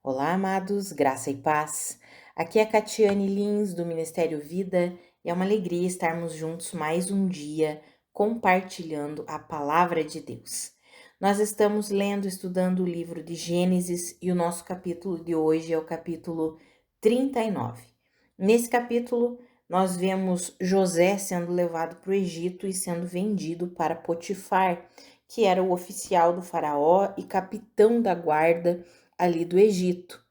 Olá, amados, graça e paz. Aqui é a Catiane Lins, do Ministério Vida, e é uma alegria estarmos juntos mais um dia compartilhando a palavra de Deus. Nós estamos lendo, estudando o livro de Gênesis e o nosso capítulo de hoje é o capítulo 39. Nesse capítulo, nós vemos José sendo levado para o Egito e sendo vendido para Potifar, que era o oficial do faraó e capitão da guarda ali do Egito.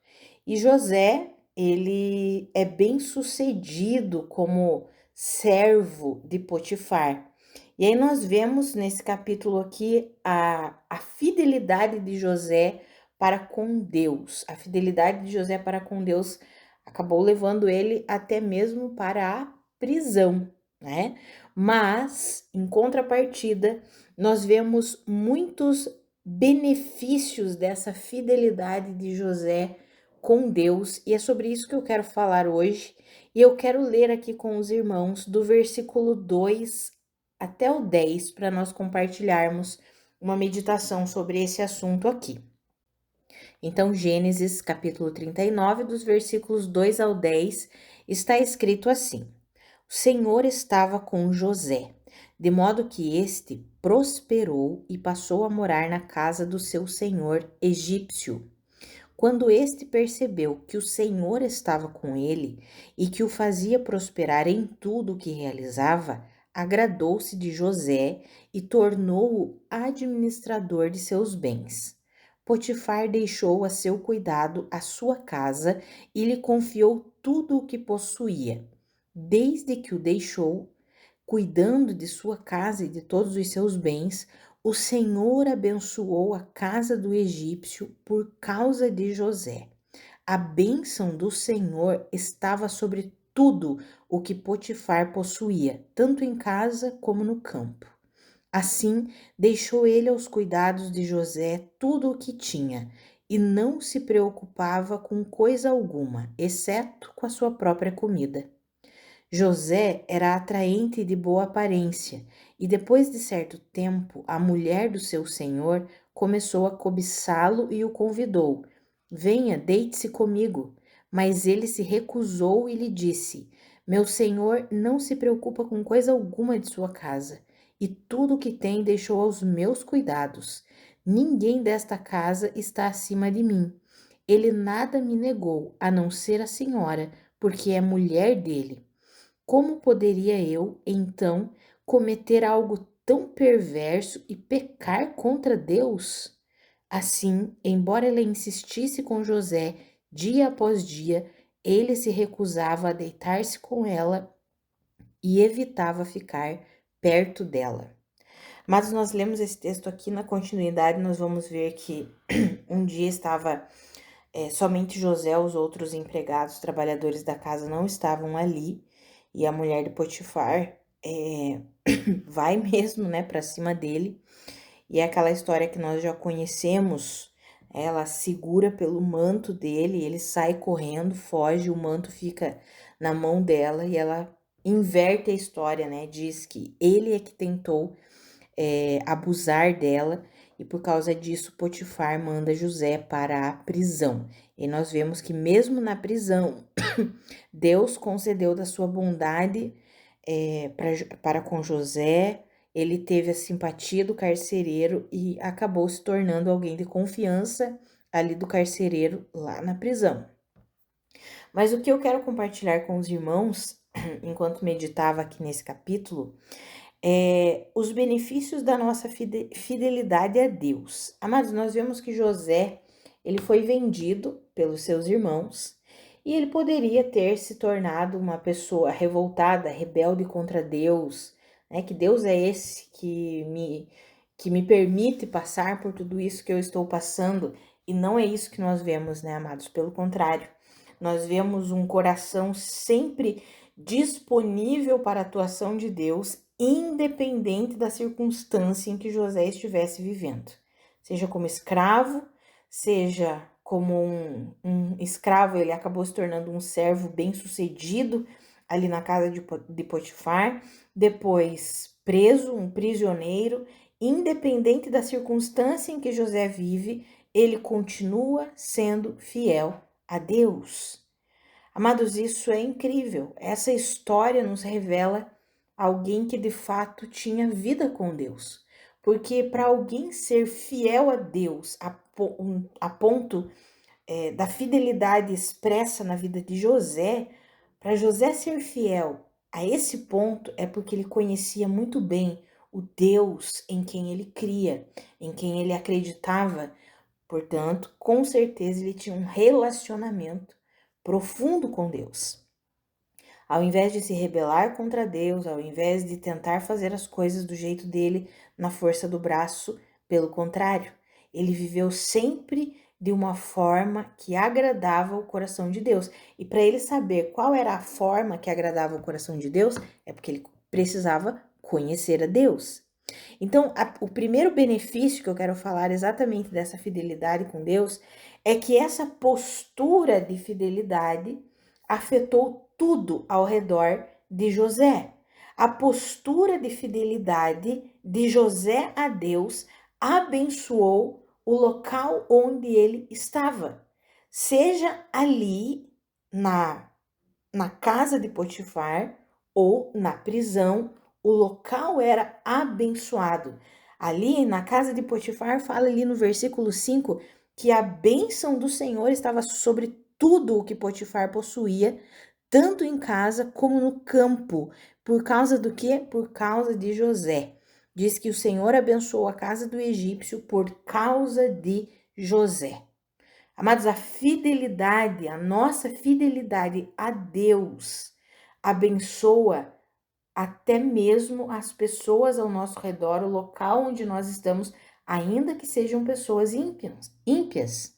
E José, ele é bem sucedido como servo de Potifar. E aí nós vemos nesse capítulo aqui a fidelidade de José para com Deus. A fidelidade de José para com Deus acabou levando ele até mesmo para a prisão, né? Mas, em contrapartida, nós vemos muitos benefícios dessa fidelidade de José com Deus, e é sobre isso que eu quero falar hoje. E eu quero ler aqui com os irmãos do versículo 2 até o 10 para nós compartilharmos uma meditação sobre esse assunto aqui. Então, Gênesis capítulo 39, dos versículos 2 ao 10, está escrito assim: O Senhor estava com José, de modo que este prosperou e passou a morar na casa do seu senhor egípcio. Quando este percebeu que o Senhor estava com ele e que o fazia prosperar em tudo o que realizava, agradou-se de José e tornou-o administrador de seus bens. Potifar deixou a seu cuidado a sua casa e lhe confiou tudo o que possuía. Desde que o deixou, cuidando de sua casa e de todos os seus bens, o Senhor abençoou a casa do egípcio por causa de José. A bênção do Senhor estava sobre tudo o que Potifar possuía, tanto em casa como no campo. Assim, deixou ele aos cuidados de José tudo o que tinha, e não se preocupava com coisa alguma, exceto com a sua própria comida. José era atraente e de boa aparência, e depois de certo tempo, a mulher do seu senhor começou a cobiçá-lo e o convidou: Venha, deite-se comigo. Mas ele se recusou e lhe disse: Meu senhor não se preocupa com coisa alguma de sua casa, e tudo o que tem deixou aos meus cuidados. Ninguém desta casa está acima de mim. Ele nada me negou, a não ser a senhora, porque é mulher dele. Como poderia eu, então, cometer algo tão perverso e pecar contra Deus? Assim, embora ela insistisse com José dia após dia, ele se recusava a deitar-se com ela e evitava ficar perto dela. Mas nós lemos esse texto aqui na continuidade, nós vamos ver que um dia estava somente José, os outros empregados, trabalhadores da casa não estavam ali, e a mulher de Potifar vai mesmo, né, para cima dele. E é aquela história que nós já conhecemos. Ela segura pelo manto dele, ele sai correndo, foge, o manto fica na mão dela e ela inverte a história, né? Diz que ele é que tentou abusar dela e por causa disso Potifar manda José para a prisão. E nós vemos que mesmo na prisão, Deus concedeu da sua bondade para com José, ele teve a simpatia do carcereiro e acabou se tornando alguém de confiança ali do carcereiro lá na prisão. Mas o que eu quero compartilhar com os irmãos, enquanto meditava aqui nesse capítulo, os benefícios da nossa fidelidade a Deus. Amados, nós vemos que José, ele foi vendido pelos seus irmãos e ele poderia ter se tornado uma pessoa revoltada, rebelde contra Deus, né? Que Deus é esse que me permite passar por tudo isso que eu estou passando, e não é isso que nós vemos, né, amados? Pelo contrário, nós vemos um coração sempre disponível para a atuação de Deus, independente da circunstância em que José estivesse vivendo. Seja como escravo, seja como um escravo, ele acabou se tornando um servo bem-sucedido ali na casa de Potifar, depois preso, um prisioneiro, independente da circunstância em que José vive, ele continua sendo fiel a Deus. Amados, isso é incrível. Essa história nos revela alguém que de fato tinha vida com Deus. Porque para alguém ser fiel a Deus a ponto da fidelidade expressa na vida de José, para José ser fiel a esse ponto é porque ele conhecia muito bem o Deus em quem ele cria, em quem ele acreditava. Portanto, com certeza ele tinha um relacionamento profundo com Deus. Ao invés de se rebelar contra Deus, ao invés de tentar fazer as coisas do jeito dele, na força do braço, pelo contrário, ele viveu sempre de uma forma que agradava o coração de Deus. E para ele saber qual era a forma que agradava o coração de Deus, é porque ele precisava conhecer a Deus. Então, o primeiro benefício que eu quero falar exatamente dessa fidelidade com Deus é que essa postura de fidelidade afetou tudo ao redor de José. A postura de fidelidade de José a Deus abençoou o local onde ele estava, seja ali na casa de Potifar ou na prisão, o local era abençoado. Ali na casa de Potifar, fala ali no versículo 5 que a bênção do Senhor estava sobre tudo o que Potifar possuía, tanto em casa como no campo. Por causa do quê? Por causa de José. Diz que o Senhor abençoou a casa do egípcio por causa de José. Amados, a nossa fidelidade a Deus abençoa até mesmo as pessoas ao nosso redor, o local onde nós estamos, ainda que sejam pessoas ímpias.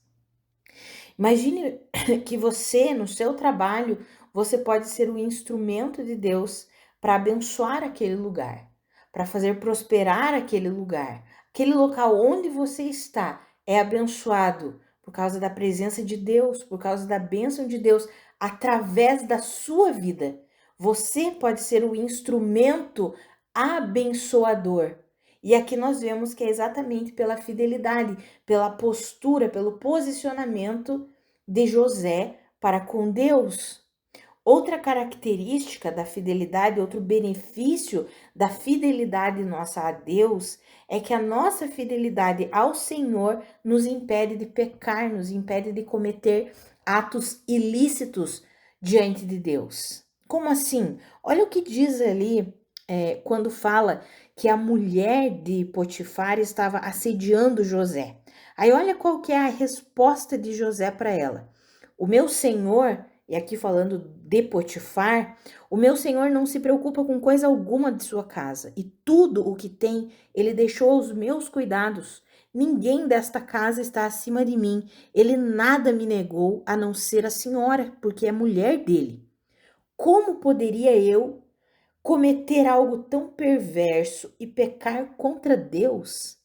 Imagine que você, no seu trabalho, você pode ser o instrumento de Deus para abençoar aquele lugar, para fazer prosperar aquele lugar. Aquele local onde você está é abençoado por causa da presença de Deus, por causa da bênção de Deus, através da sua vida. Você pode ser o instrumento abençoador. E aqui nós vemos que é exatamente pela fidelidade, pela postura, pelo posicionamento de José para com Deus. Outra característica da fidelidade, outro benefício da fidelidade nossa a Deus é que a nossa fidelidade ao Senhor nos impede de pecar, nos impede de cometer atos ilícitos diante de Deus. Como assim? Olha o que diz ali quando fala que a mulher de Potifar estava assediando José. Aí olha qual que é a resposta de José para ela. O meu senhor, e aqui falando de Potifar, o meu senhor não se preocupa com coisa alguma de sua casa, e tudo o que tem ele deixou aos meus cuidados. Ninguém desta casa está acima de mim. Ele nada me negou a não ser a senhora, porque é mulher dele. Como poderia eu cometer algo tão perverso e pecar contra Deus?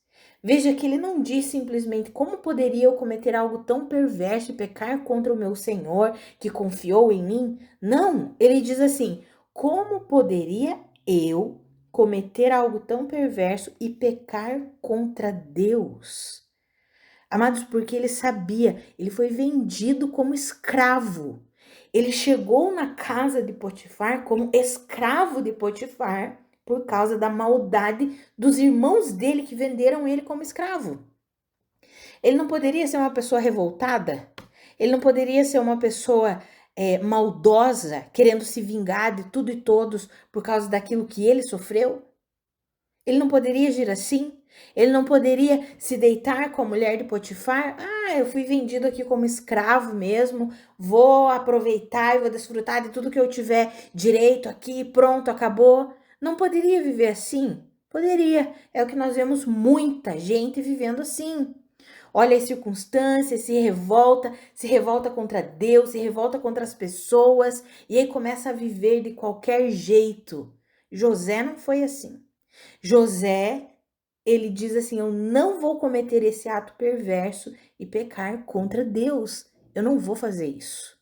Veja que ele não diz simplesmente como poderia eu cometer algo tão perverso e pecar contra o meu Senhor que confiou em mim. Não, ele diz assim: como poderia eu cometer algo tão perverso e pecar contra Deus? Amados, porque ele sabia, ele foi vendido como escravo. Ele chegou na casa de Potifar como escravo de Potifar por causa da maldade dos irmãos dele que venderam ele como escravo. Ele não poderia ser uma pessoa revoltada? Ele não poderia ser uma pessoa maldosa, querendo se vingar de tudo e todos por causa daquilo que ele sofreu? Ele não poderia agir assim? Ele não poderia se deitar com a mulher de Potifar? Ah, eu fui vendido aqui como escravo mesmo, vou aproveitar e vou desfrutar de tudo que eu tiver direito aqui, pronto, acabou. Não poderia viver assim? Poderia. É o que nós vemos muita gente vivendo assim. Olha as circunstâncias, se revolta contra Deus, se revolta contra as pessoas e aí começa a viver de qualquer jeito. José não foi assim. José, ele diz assim: eu não vou cometer esse ato perverso e pecar contra Deus. Eu não vou fazer isso.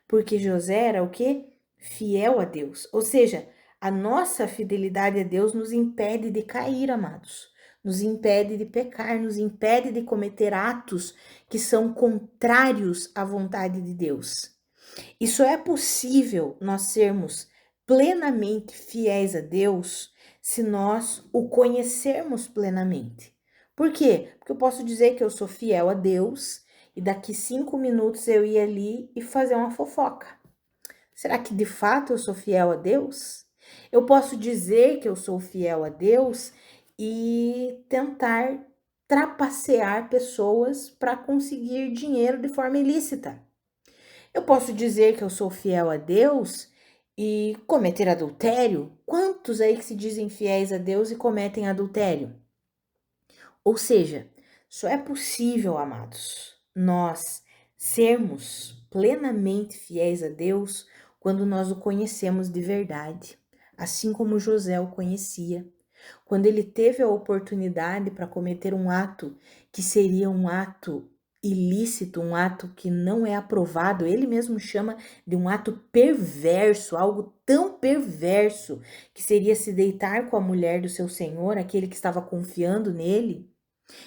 Porque José era o quê? Fiel a Deus. Ou seja, a nossa fidelidade a Deus nos impede de cair, amados. nos impede de pecar, nos impede de cometer atos que são contrários à vontade de Deus. E só é possível nós sermos plenamente fiéis a Deus se nós o conhecermos plenamente. Por quê? Porque eu posso dizer que eu sou fiel a Deus e daqui 5 minutos eu ir ali e fazer uma fofoca. Será que de fato eu sou fiel a Deus? Eu posso dizer que eu sou fiel a Deus e tentar trapacear pessoas para conseguir dinheiro de forma ilícita. Eu posso dizer que eu sou fiel a Deus e cometer adultério? Quantos aí que se dizem fiéis a Deus e cometem adultério? Ou seja, só é possível, amados, nós sermos plenamente fiéis a Deus quando nós o conhecemos de verdade, assim como José o conhecia. Quando ele teve a oportunidade para cometer um ato que seria um ato ilícito, um ato que não é aprovado, ele mesmo chama de um ato perverso, algo tão perverso que seria se deitar com a mulher do seu senhor, aquele que estava confiando nele.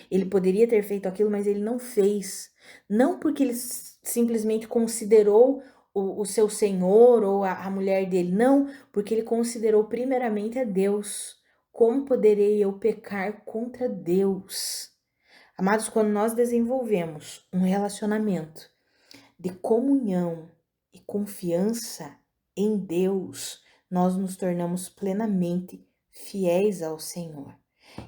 Ele poderia ter feito aquilo, mas ele não fez. Não porque ele simplesmente considerou o seu senhor ou a mulher dele, não, porque ele considerou primeiramente a Deus. Como poderei eu pecar contra Deus? Amados, quando nós desenvolvemos um relacionamento de comunhão e confiança em Deus, nós nos tornamos plenamente fiéis ao Senhor.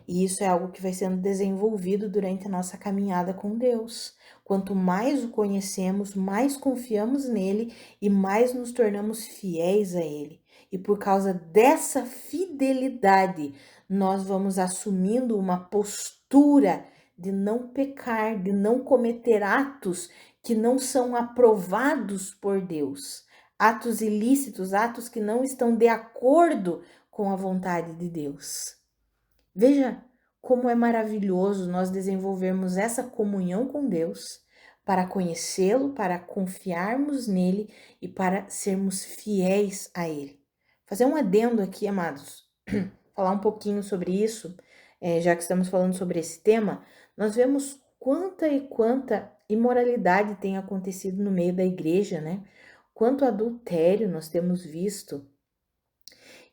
E isso é algo que vai sendo desenvolvido durante a nossa caminhada com Deus. Quanto mais o conhecemos, mais confiamos nele e mais nos tornamos fiéis a ele. E por causa dessa fidelidade, nós vamos assumindo uma postura de não pecar, de não cometer atos que não são aprovados por Deus. Atos ilícitos, atos que não estão de acordo com a vontade de Deus. Veja como é maravilhoso nós desenvolvermos essa comunhão com Deus para conhecê-lo, para confiarmos nele e para sermos fiéis a ele. Fazer um adendo aqui, amados, falar um pouquinho sobre isso, já que estamos falando sobre esse tema, nós vemos quanta imoralidade tem acontecido no meio da igreja, né? Quanto adultério nós temos visto.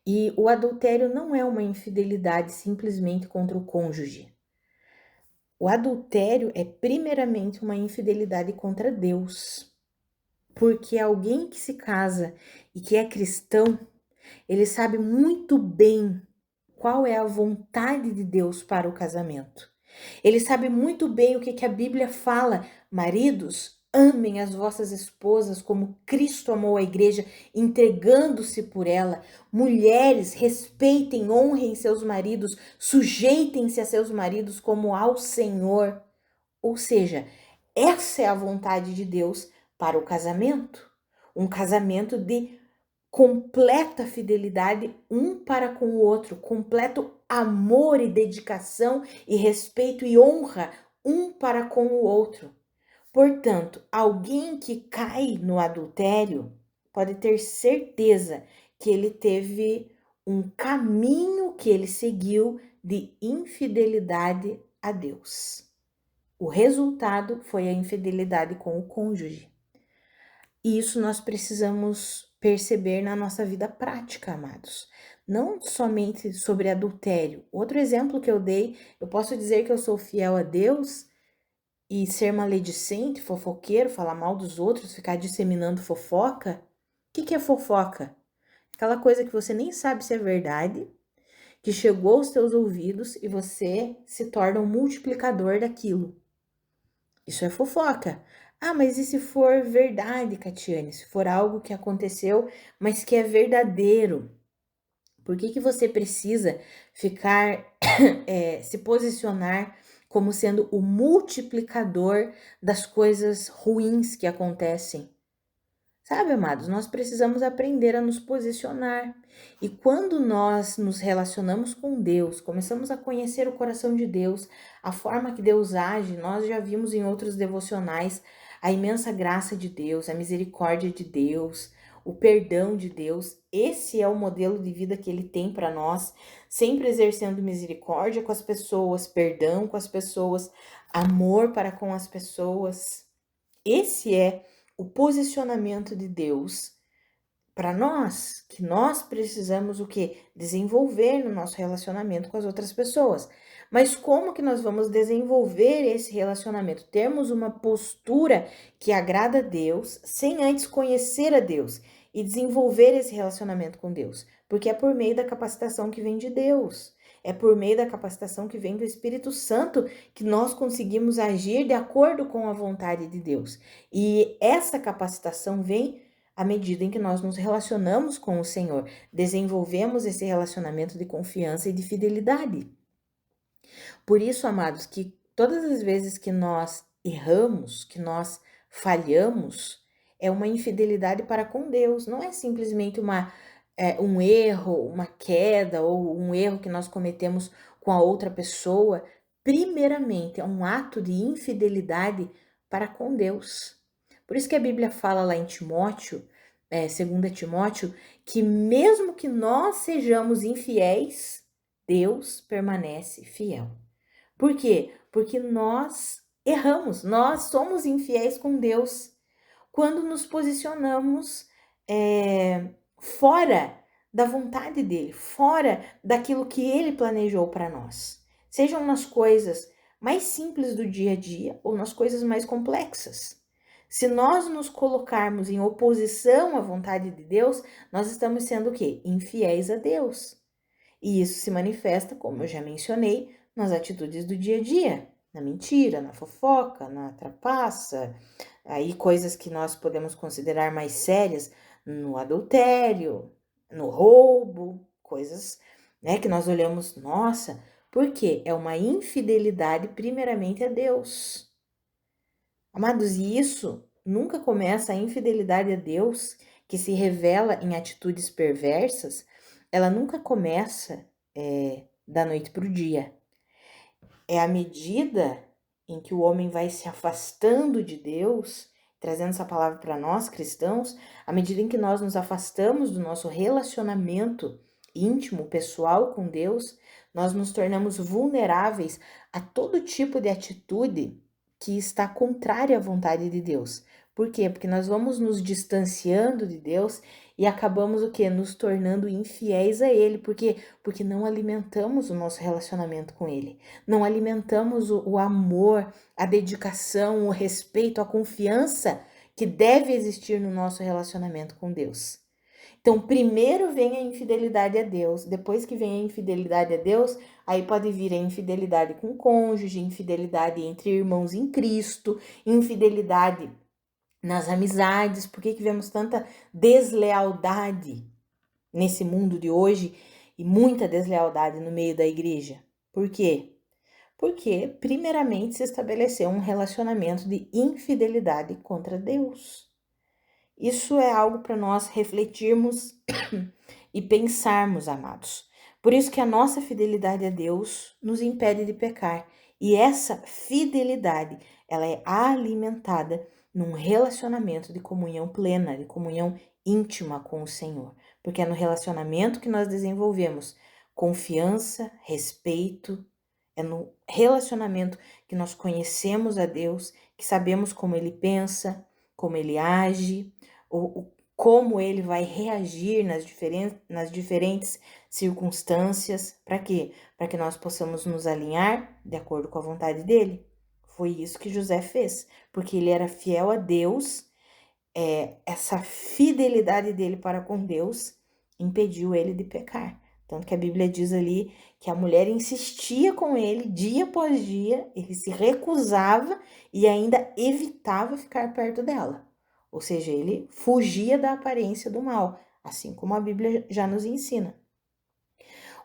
E o adultério não é uma infidelidade simplesmente contra o cônjuge. O adultério é primeiramente uma infidelidade contra Deus. Porque alguém que se casa e que é cristão, ele sabe muito bem qual é a vontade de Deus para o casamento. Ele sabe muito bem o que a Bíblia fala. Maridos, amem as vossas esposas como Cristo amou a igreja, entregando-se por ela. Mulheres, respeitem, honrem seus maridos, sujeitem-se a seus maridos como ao Senhor. Ou seja, essa é a vontade de Deus para o casamento. Um casamento de completa fidelidade um para com o outro, completo amor e dedicação e respeito e honra um para com o outro. Portanto, alguém que cai no adultério pode ter certeza que ele teve um caminho que ele seguiu de infidelidade a Deus. O resultado foi a infidelidade com o cônjuge. E isso nós precisamos perceber na nossa vida prática, amados. Não somente sobre adultério. Outro exemplo que eu dei, eu posso dizer que eu sou fiel a Deus e ser maledicente, fofoqueiro, falar mal dos outros, ficar disseminando fofoca. O que é fofoca? Aquela coisa que você nem sabe se é verdade, que chegou aos teus ouvidos e você se torna um multiplicador daquilo. Isso é fofoca. Ah, mas e se for verdade, Catiane? Se for algo que aconteceu, mas que é verdadeiro? Por que você precisa ficar, se posicionar como sendo o multiplicador das coisas ruins que acontecem? Sabe, amados, nós precisamos aprender a nos posicionar. E quando nós nos relacionamos com Deus, começamos a conhecer o coração de Deus, a forma que Deus age, nós já vimos em outros devocionais a imensa graça de Deus, a misericórdia de Deus, o perdão de Deus. Esse é o modelo de vida que ele tem para nós, sempre exercendo misericórdia com as pessoas, perdão com as pessoas, amor para com as pessoas. Esse é o posicionamento de Deus para nós, que nós precisamos o quê? Desenvolver no nosso relacionamento com as outras pessoas. Mas como que nós vamos desenvolver esse relacionamento? Termos uma postura que agrada a Deus, sem antes conhecer a Deus e desenvolver esse relacionamento com Deus, porque é por meio da capacitação que vem de Deus. É por meio da capacitação que vem do Espírito Santo que nós conseguimos agir de acordo com a vontade de Deus. E essa capacitação vem à medida em que nós nos relacionamos com o Senhor, desenvolvemos esse relacionamento de confiança e de fidelidade. Por isso, amados, que todas as vezes que nós erramos, que nós falhamos, é uma infidelidade para com Deus, não é simplesmente um erro, uma queda ou um erro que nós cometemos com a outra pessoa. Primeiramente, é um ato de infidelidade para com Deus. Por isso que a Bíblia fala lá em Timóteo, 2 Timóteo, que mesmo que nós sejamos infiéis, Deus permanece fiel. Por quê? Porque nós erramos, nós somos infiéis com Deus quando nos posicionamos fora da vontade dele, fora daquilo que ele planejou para nós. Sejam nas coisas mais simples do dia a dia ou nas coisas mais complexas. Se nós nos colocarmos em oposição à vontade de Deus, nós estamos sendo o quê? Infiéis a Deus. E isso se manifesta, como eu já mencionei, nas atitudes do dia a dia, na mentira, na fofoca, na trapaça, aí coisas que nós podemos considerar mais sérias, no adultério, no roubo, coisas, né, que nós olhamos, nossa, porque é uma infidelidade primeiramente a Deus. Amados, e isso nunca começa, a infidelidade a Deus, que se revela em atitudes perversas, ela nunca começa da noite para o dia. É à medida em que o homem vai se afastando de Deus, trazendo essa palavra para nós cristãos, à medida em que nós nos afastamos do nosso relacionamento íntimo, pessoal com Deus, nós nos tornamos vulneráveis a todo tipo de atitude que está contrária à vontade de Deus. Por quê? Porque nós vamos nos distanciando de Deus e acabamos o quê? Nos tornando infiéis a Ele. Por quê? Porque não alimentamos o nosso relacionamento com Ele. Não alimentamos o amor, a dedicação, o respeito, a confiança que deve existir no nosso relacionamento com Deus. Então, primeiro vem a infidelidade a Deus, depois que vem a infidelidade a Deus, aí pode vir a infidelidade com o cônjuge, infidelidade entre irmãos em Cristo, infidelidade nas amizades. Por que vemos tanta deslealdade nesse mundo de hoje e muita deslealdade no meio da igreja? Por quê? Porque, primeiramente, se estabeleceu um relacionamento de infidelidade contra Deus. Isso é algo para nós refletirmos e pensarmos, amados. Por isso que a nossa fidelidade a Deus nos impede de pecar. E essa fidelidade, ela é alimentada num relacionamento de comunhão plena, de comunhão íntima com o Senhor. Porque é no relacionamento que nós desenvolvemos confiança, respeito, é no relacionamento que nós conhecemos a Deus, que sabemos como Ele pensa, como Ele age, como Ele vai reagir nas diferentes circunstâncias. Para quê? Para que nós possamos nos alinhar de acordo com a vontade dEle. Foi isso que José fez, porque ele era fiel a Deus. Essa fidelidade dele para com Deus impediu ele de pecar. Tanto que a Bíblia diz ali que a mulher insistia com ele dia após dia, ele se recusava e ainda evitava ficar perto dela. Ou seja, ele fugia da aparência do mal, assim como a Bíblia já nos ensina.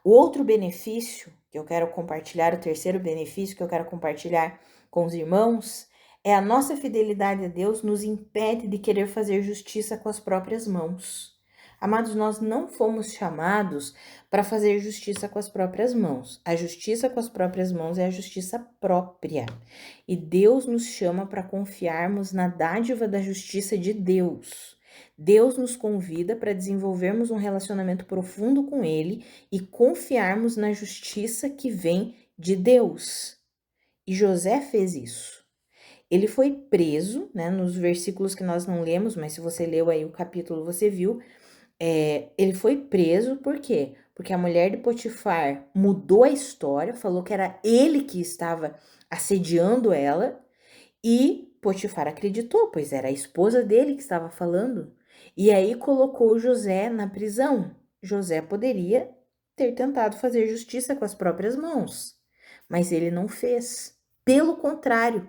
O outro benefício que eu quero compartilhar, o terceiro benefício que eu quero compartilhar com os irmãos, é a nossa fidelidade a Deus nos impede de querer fazer justiça com as próprias mãos. Amados, nós não fomos chamados para fazer justiça com as próprias mãos. A justiça com as próprias mãos é a justiça própria. E Deus nos chama para confiarmos na dádiva da justiça de Deus. Deus nos convida para desenvolvermos um relacionamento profundo com Ele e confiarmos na justiça que vem de Deus. E José fez isso. Ele foi preso, né, nos versículos que nós não lemos, mas se você leu aí o capítulo, você viu. Ele foi preso, por quê? Porque a mulher de Potifar mudou a história, falou que era ele que estava assediando ela, e Potifar acreditou, pois era a esposa dele que estava falando. E aí colocou José na prisão. José poderia ter tentado fazer justiça com as próprias mãos, mas ele não fez. Pelo contrário,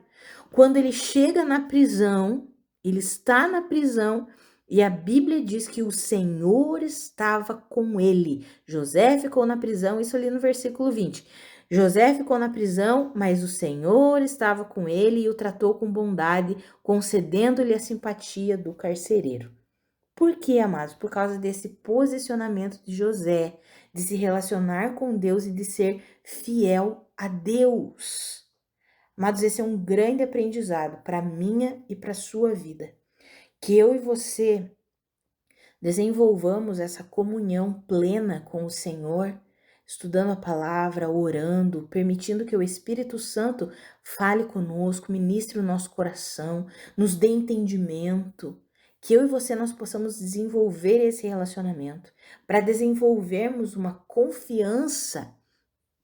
quando ele chega na prisão, ele está na prisão e a Bíblia diz que o Senhor estava com ele. José ficou na prisão, isso ali no versículo 20. José ficou na prisão, mas o Senhor estava com ele e o tratou com bondade, concedendo-lhe a simpatia do carcereiro. Por quê, amados? Por causa desse posicionamento de José, de se relacionar com Deus e de ser fiel a Deus. Amados, esse é um grande aprendizado para a minha e para a sua vida. Que eu e você desenvolvamos essa comunhão plena com o Senhor, estudando a palavra, orando, permitindo que o Espírito Santo fale conosco, ministre o nosso coração, nos dê entendimento, que eu e você nós possamos desenvolver esse relacionamento, para desenvolvermos uma confiança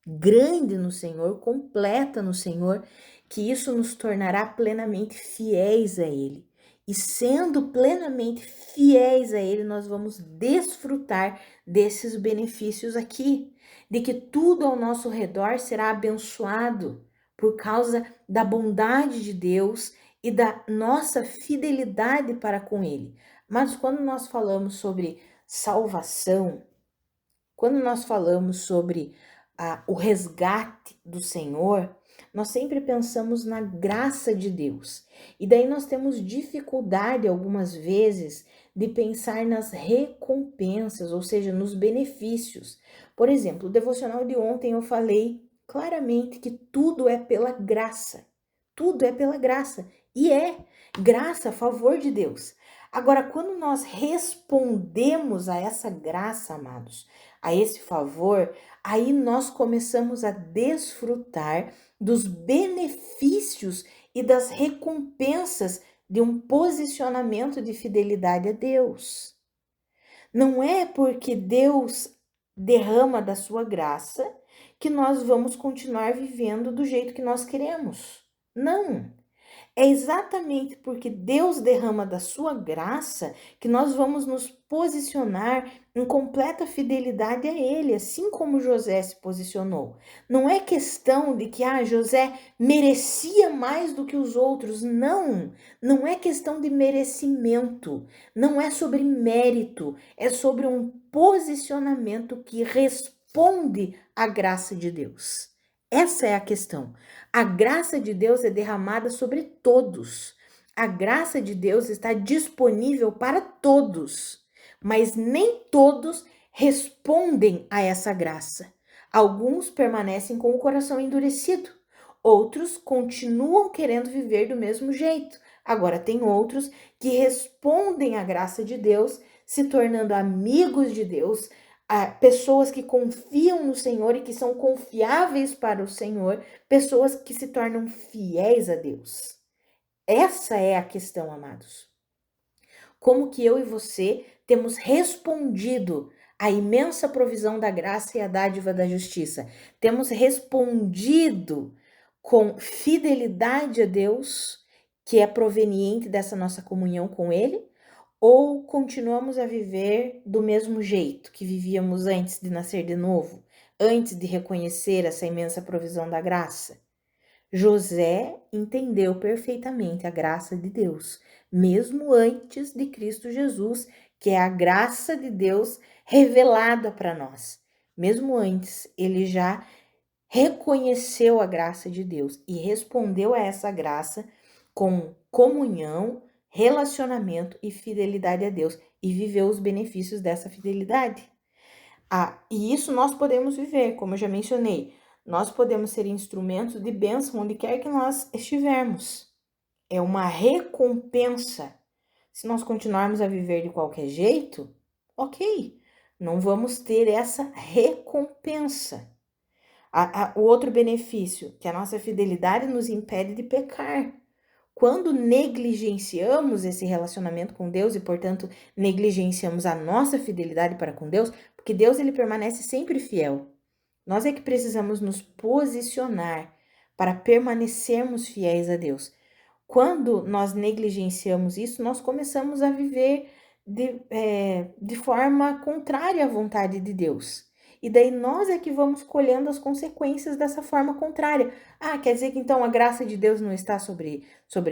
grande no Senhor, completa no Senhor, que isso nos tornará plenamente fiéis a Ele. E sendo plenamente fiéis a Ele, nós vamos desfrutar desses benefícios aqui, de que tudo ao nosso redor será abençoado por causa da bondade de Deus e da nossa fidelidade para com Ele. Mas quando nós falamos sobre salvação, quando nós falamos sobre o resgate do Senhor, nós sempre pensamos na graça de Deus. E daí nós temos dificuldade algumas vezes de pensar nas recompensas, ou seja, nos benefícios. Por exemplo, o devocional de ontem eu falei claramente que tudo é pela graça. Tudo é pela graça. E é graça, favor de Deus. Agora, quando nós respondemos a essa graça, amados, a esse favor, aí nós começamos a desfrutar dos benefícios e das recompensas de um posicionamento de fidelidade a Deus. Não é porque Deus derrama da sua graça que nós vamos continuar vivendo do jeito que nós queremos. Não. É exatamente porque Deus derrama da sua graça que nós vamos nos posicionar em completa fidelidade a Ele, assim como José se posicionou. Não é questão de que José merecia mais do que os outros. Não, não é questão de merecimento. Não é sobre mérito. É sobre um posicionamento que responde à graça de Deus. Essa é a questão. A graça de Deus é derramada sobre todos. A graça de Deus está disponível para todos, mas nem todos respondem a essa graça. Alguns permanecem com o coração endurecido, outros continuam querendo viver do mesmo jeito. Agora, tem outros que respondem à graça de Deus, se tornando amigos de Deus, pessoas que confiam no Senhor e que são confiáveis para o Senhor, pessoas que se tornam fiéis a Deus. Essa é a questão, amados. Como que eu e você temos respondido à imensa provisão da graça e a dádiva da justiça? Temos respondido com fidelidade a Deus, que é proveniente dessa nossa comunhão com Ele? Ou continuamos a viver do mesmo jeito que vivíamos antes de nascer de novo, antes de reconhecer essa imensa provisão da graça? José entendeu perfeitamente a graça de Deus, mesmo antes de Cristo Jesus, que é a graça de Deus revelada para nós. Mesmo antes, ele já reconheceu a graça de Deus e respondeu a essa graça com comunhão, relacionamento e fidelidade a Deus, e viveu os benefícios dessa fidelidade. E isso nós podemos viver, como eu já mencionei, nós podemos ser instrumentos de bênção onde quer que nós estivermos. É uma recompensa Se nós continuarmos a viver de qualquer jeito, ok, não vamos ter essa recompensa. O outro benefício, que a nossa fidelidade nos impede de pecar. Quando negligenciamos esse relacionamento com Deus e, portanto, negligenciamos a nossa fidelidade para com Deus, porque Deus ele permanece sempre fiel. Nós é que precisamos nos posicionar para permanecermos fiéis a Deus. Quando nós negligenciamos isso, nós começamos a viver de forma contrária à vontade de Deus. E daí nós é que vamos colhendo as consequências dessa forma contrária. Ah, quer dizer que então a graça de Deus não está sobre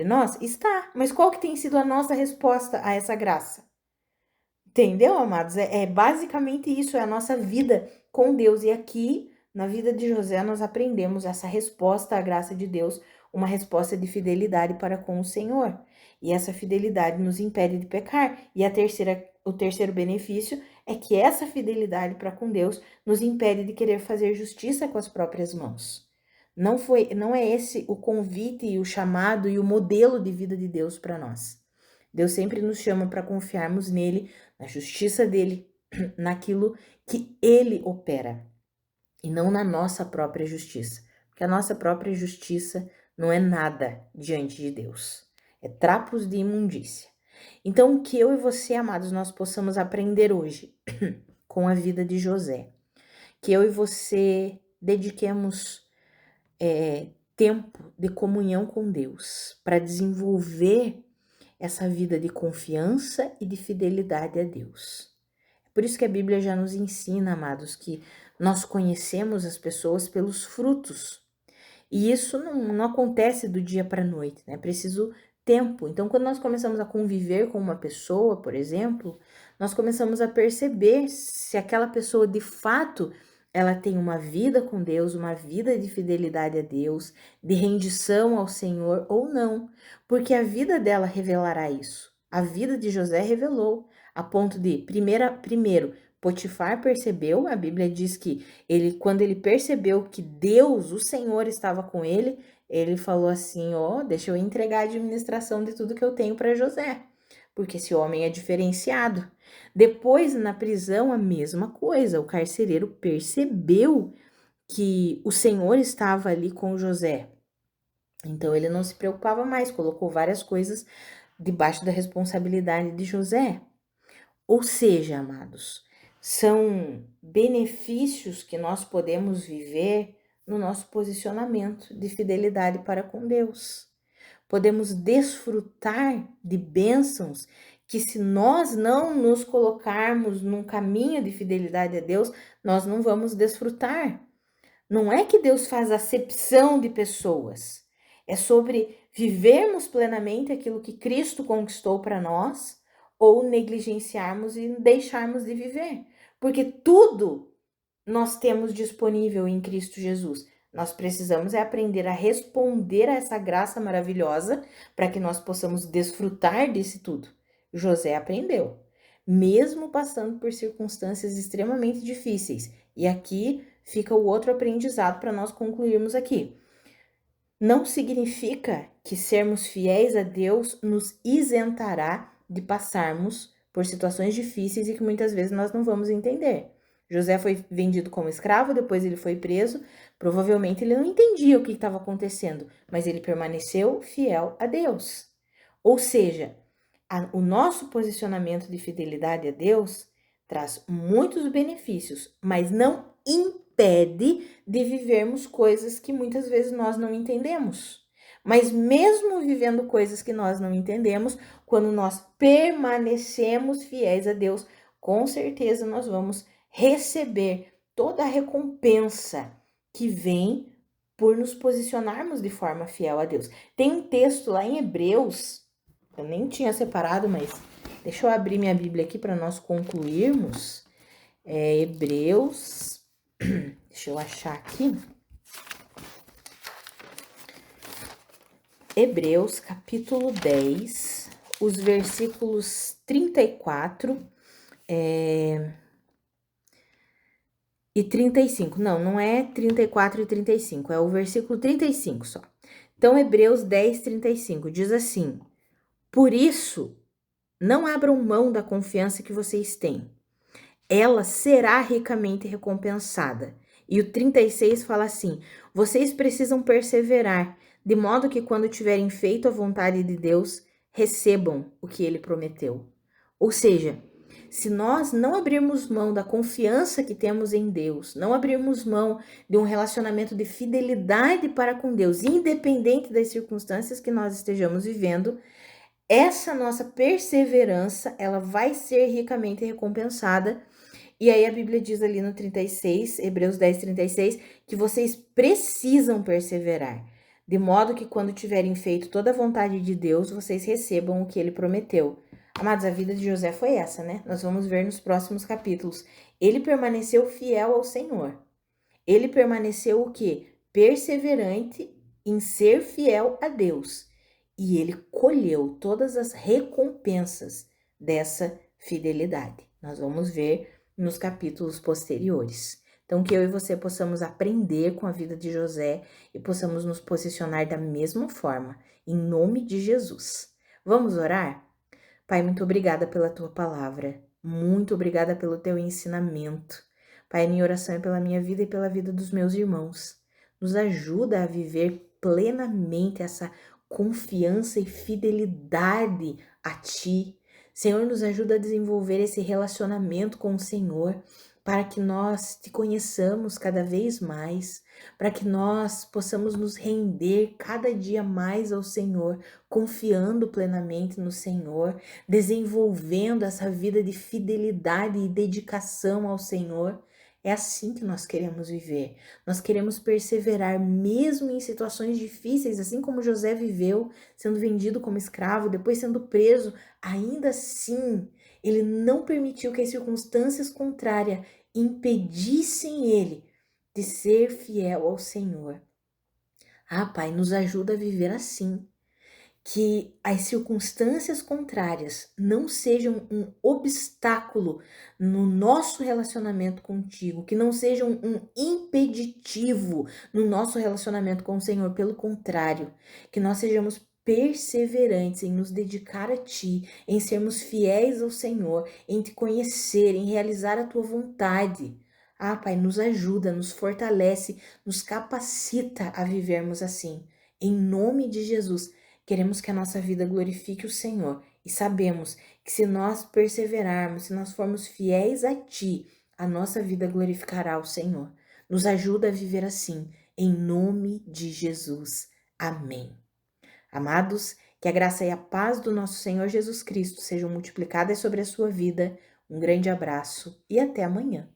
nós? Está, mas qual que tem sido a nossa resposta a essa graça? Entendeu, amados? É basicamente isso, é a nossa vida com Deus. E aqui, na vida de José, nós aprendemos essa resposta à graça de Deus, uma resposta de fidelidade para com o Senhor. E essa fidelidade nos impede de pecar. E o terceiro benefício é que essa fidelidade para com Deus nos impede de querer fazer justiça com as próprias mãos. Não é esse o convite e o chamado e o modelo de vida de Deus para nós. Deus sempre nos chama para confiarmos nele, na justiça dele, naquilo que ele opera e não na nossa própria justiça, porque a nossa própria justiça não é nada diante de Deus, é trapos de imundícia. Então, que eu e você, amados, nós possamos aprender hoje com a vida de José, que eu e você dediquemos tempo de comunhão com Deus para desenvolver essa vida de confiança e de fidelidade a Deus. É por isso que a Bíblia já nos ensina, amados, que nós conhecemos as pessoas pelos frutos. E isso não acontece do dia para a noite, né? É preciso tempo. Então, quando nós começamos a conviver com uma pessoa, por exemplo, nós começamos a perceber se aquela pessoa de fato ela tem uma vida com Deus, uma vida de fidelidade a Deus, de rendição ao Senhor ou não, porque a vida dela revelará isso. A vida de José revelou, a ponto de, primeiro, Potifar percebeu, a Bíblia diz que quando ele percebeu que Deus, o Senhor, estava com ele, ele falou assim, deixa eu entregar a administração de tudo que eu tenho para José, porque esse homem é diferenciado. Depois, na prisão, a mesma coisa, o carcereiro percebeu que o Senhor estava ali com José. Então, ele não se preocupava mais, colocou várias coisas debaixo da responsabilidade de José. Ou seja, amados, são benefícios que nós podemos viver no nosso posicionamento de fidelidade para com Deus. Podemos desfrutar de bênçãos que, se nós não nos colocarmos num caminho de fidelidade a Deus, nós não vamos desfrutar. Não é que Deus faz acepção de pessoas, é sobre vivermos plenamente aquilo que Cristo conquistou para nós ou negligenciarmos e deixarmos de viver. Porque tudo nós temos disponível em Cristo Jesus. Nós precisamos aprender a responder a essa graça maravilhosa para que nós possamos desfrutar desse tudo. José aprendeu, mesmo passando por circunstâncias extremamente difíceis. E aqui fica o outro aprendizado para nós concluirmos aqui. Não significa que sermos fiéis a Deus nos isentará de passarmos por situações difíceis e que muitas vezes nós não vamos entender. José foi vendido como escravo, depois ele foi preso. Provavelmente ele não entendia o que estava acontecendo, mas ele permaneceu fiel a Deus. Ou seja, o nosso posicionamento de fidelidade a Deus traz muitos benefícios, mas não impede de vivermos coisas que muitas vezes nós não entendemos. Mas mesmo vivendo coisas que nós não entendemos, quando nós permanecemos fiéis a Deus, com certeza nós vamos receber toda a recompensa que vem por nos posicionarmos de forma fiel a Deus. Tem um texto lá em Hebreus, eu nem tinha separado, mas deixa eu abrir minha Bíblia aqui para nós concluirmos. Hebreus, deixa eu achar aqui. Hebreus, capítulo 10, os versículos 34 e 35. Não é 34 e 35, é o versículo 35 só. Então, Hebreus 10, 35 diz assim: Por isso, Não abram mão da confiança que vocês têm. Ela será ricamente recompensada. E o 36 fala assim: vocês precisam perseverar, de modo que quando tiverem feito a vontade de Deus, recebam o que ele prometeu. Ou seja, se nós não abrirmos mão da confiança que temos em Deus, não abrirmos mão de um relacionamento de fidelidade para com Deus, independente das circunstâncias que nós estejamos vivendo, essa nossa perseverança, ela vai ser ricamente recompensada. E aí a Bíblia diz ali no 36, Hebreus 10, 36, que vocês precisam perseverar, de modo que quando tiverem feito toda a vontade de Deus, vocês recebam o que ele prometeu. Amados, a vida de José foi essa, né? Nós vamos ver nos próximos capítulos. Ele permaneceu fiel ao Senhor. Ele permaneceu o quê? Perseverante em ser fiel a Deus. E ele colheu todas as recompensas dessa fidelidade. Nós vamos ver nos capítulos posteriores. Então, que eu e você possamos aprender com a vida de José e possamos nos posicionar da mesma forma, em nome de Jesus. Vamos orar? Pai, muito obrigada pela tua palavra. Muito obrigada pelo teu ensinamento. Pai, minha oração é pela minha vida e pela vida dos meus irmãos. Nos ajuda a viver plenamente essa confiança e fidelidade a Ti. Senhor, nos ajuda a desenvolver esse relacionamento com o Senhor, para que nós te conheçamos cada vez mais, para que nós possamos nos render cada dia mais ao Senhor, confiando plenamente no Senhor, desenvolvendo essa vida de fidelidade e dedicação ao Senhor. É assim que nós queremos viver. Nós queremos perseverar mesmo em situações difíceis, assim como José viveu, sendo vendido como escravo, depois sendo preso. Ainda assim, ele não permitiu que as circunstâncias contrárias impedissem ele de ser fiel ao Senhor. Ah, Pai, nos ajuda a viver assim, que as circunstâncias contrárias não sejam um obstáculo no nosso relacionamento contigo, que não sejam um impeditivo no nosso relacionamento com o Senhor, pelo contrário, que nós sejamos perseverantes em nos dedicar a Ti, em sermos fiéis ao Senhor, em Te conhecer, em realizar a Tua vontade. Ah, Pai, nos ajuda, nos fortalece, nos capacita a vivermos assim. Em nome de Jesus, queremos que a nossa vida glorifique o Senhor e sabemos que se nós perseverarmos, se nós formos fiéis a Ti, a nossa vida glorificará o Senhor. Nos ajuda a viver assim, em nome de Jesus. Amém. Amados, que a graça e a paz do nosso Senhor Jesus Cristo sejam multiplicadas sobre a sua vida. Um grande abraço e até amanhã.